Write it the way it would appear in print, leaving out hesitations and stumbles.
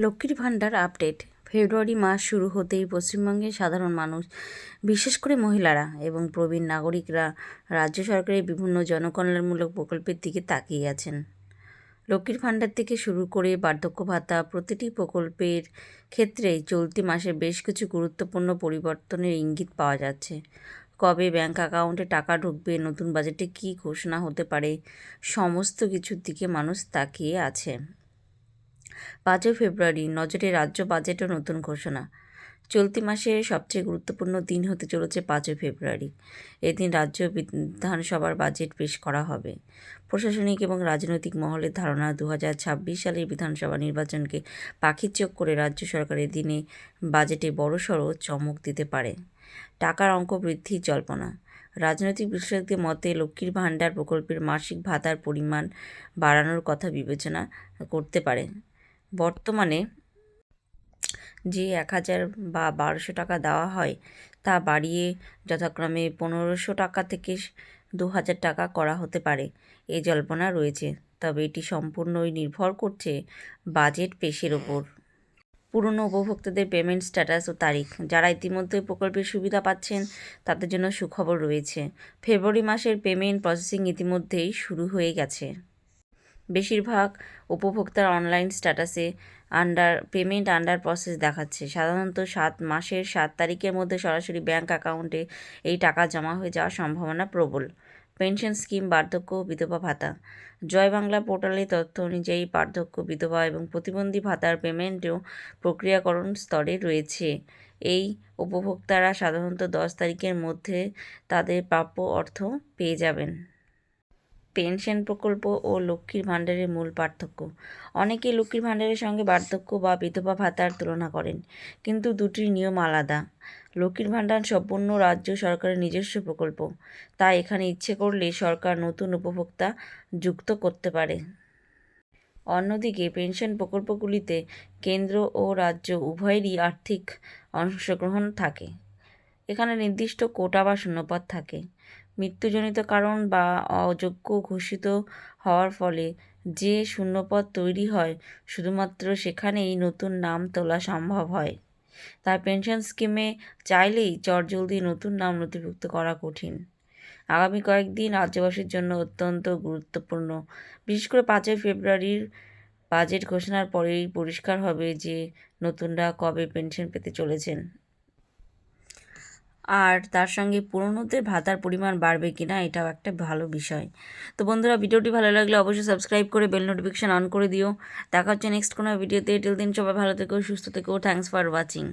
লক্ষ্মীর ভাণ্ডার আপডেট। ফেব্রুয়ারি মাস শুরু হতেই পশ্চিমবঙ্গের সাধারণ মানুষ, বিশেষ করে মহিলারা এবং প্রবীণ নাগরিকরা রাজ্য সরকারের বিভিন্ন জনকল্যাণমূলক প্রকল্পের দিকে তাকিয়ে আছেন। লক্ষ্মীর ভাণ্ডার থেকে শুরু করে বার্ধক্য ভাতা প্রতিটি প্রকল্পের ক্ষেত্রেই চলতি মাসে বেশ কিছু গুরুত্বপূর্ণ পরিবর্তনের ইঙ্গিত পাওয়া যাচ্ছে। কবে ব্যাংক অ্যাকাউন্টে টাকা ঢুকবে, নতুন বাজেটে কী ঘোষণা হতে পারে, সমস্ত কিছুর দিকে মানুষ তাকিয়ে আছে। 5 ফেব্রুয়ারি নজরে রাজ্য বাজেট ও নতুন ঘোষণা। চলতি মাসের সবচেয়ে গুরুত্বপূর্ণ দিন হতে চলেছে 5 ফেব্রুয়ারি। এদিন রাজ্য বিধানসভার বাজেট পেশ করা হবে। প্রশাসনিক এবং রাজনৈতিক মহলের ধারণা 2026 সালের বিধানসভা নির্বাচনকে পাখির চোখ করে রাজ্য সরকারের দিনে বাজেটে বড়সড় চমক দিতে পারে। টাকার অঙ্ক বৃদ্ধির জল্পনা। রাজনৈতিক বিশ্লেষকদের মতে লক্ষ্মীর ভাণ্ডার প্রকল্পের মাসিক ভাতার পরিমাণ বাড়ানোর কথা বিবেচনা করতে পারে। বর্তমানে যে 1000 বা 1200 টাকা দেওয়া হয় তা বাড়িয়ে যথাক্রমে 1500 টাকা থেকে 2000 টাকা করা হতে পারে, এই জল্পনা রয়েছে। তবে এটি সম্পূর্ণই নির্ভর করছে বাজেট পেশের ওপর। পুরনো উপভোক্তাদের পেমেন্ট স্ট্যাটাস ও তারিখ। যারা ইতিমধ্যে প্রকল্পের সুবিধা পাচ্ছেন তাদের জন্য সুখবর রয়েছে। ফেব্রুয়ারি মাসের পেমেন্ট প্রসেসিং ইতিমধ্যেই শুরু হয়ে গেছে। বেশিরভাগ উপভোক্তার অনলাইন স্ট্যাটাসে পেমেন্ট আন্ডার প্রসেস দেখাচ্ছে। সাধারণত 7 মাসের 7 তারিখের মধ্যে সরাসরি ব্যাংক অ্যাকাউন্টে এই টাকা জমা হয়ে যাওয়ার সম্ভাবনা প্রবল। পেনশন স্কিম, বার্ধক্য ও বিধবা ভাতা। জয় বাংলা পোর্টালে তথ্য অনুযায়ী বার্ধক্য, বিধবা এবং প্রতিবন্ধী ভাতার পেমেন্টও প্রক্রিয়াকরণ স্তরে রয়েছে। এই উপভোক্তারা সাধারণত 10 তারিখের মধ্যে তাদের প্রাপ্য অর্থ পেয়ে যাবেন। পেনশন প্রকল্প ও লক্ষ্মীর ভাণ্ডারের মূল পার্থক্য। অনেকেই লক্ষ্মীর ভাণ্ডারের সঙ্গে বার্ধক্য বা বিধবা ভাতার তুলনা করেন, কিন্তু দুটির নিয়ম আলাদা। লক্ষ্মীর ভাণ্ডার সম্পূর্ণ রাজ্য সরকারের নিজস্ব প্রকল্প, তাই এখানে ইচ্ছে করলে সরকার নতুন উপভোক্তা যুক্ত করতে পারে। অন্যদিকে পেনশন প্রকল্পগুলিতে কেন্দ্র ও রাজ্য উভয়েরই আর্থিক অংশগ্রহণ থাকে। এখানে নির্দিষ্ট কোটা বা শূন্যপদ থাকে। মৃত্যুজনিত কারণ বা অযোগ্য ঘোষিত হওয়ার ফলে যে শূন্যপদ তৈরি হয়, শুধুমাত্র সেখানেই নতুন নাম তোলা সম্ভব হয়। তাই পেনশন স্কিমে চাইলেই চটজলদি নতুন নাম নথিভুক্ত করা কঠিন। আগামী কয়েকদিন রাজ্যবাসীর জন্য অত্যন্ত গুরুত্বপূর্ণ। বিশেষ করে 5 ফেব্রুয়ারির বাজেট ঘোষণার পরেই পরিষ্কার হবে যে নতুনরা কবে পেনশন পেতে চলেছেন, আর তার সঙ্গে পুরনোদের ভাতার পরিমাণ বাড়বে কিনা, এটাও একটা ভালো বিষয়। তো বন্ধুরা, ভিডিওটি ভালো লাগলে অবশ্যই সাবস্ক্রাইব করে বেল নোটিফিকেশান অন করে দিও। দেখা হচ্ছে নেক্সট কোনো ভিডিওতে। টিল দিন সবাই ভালো থেকো, সুস্থ থেকো। Thanks for watching.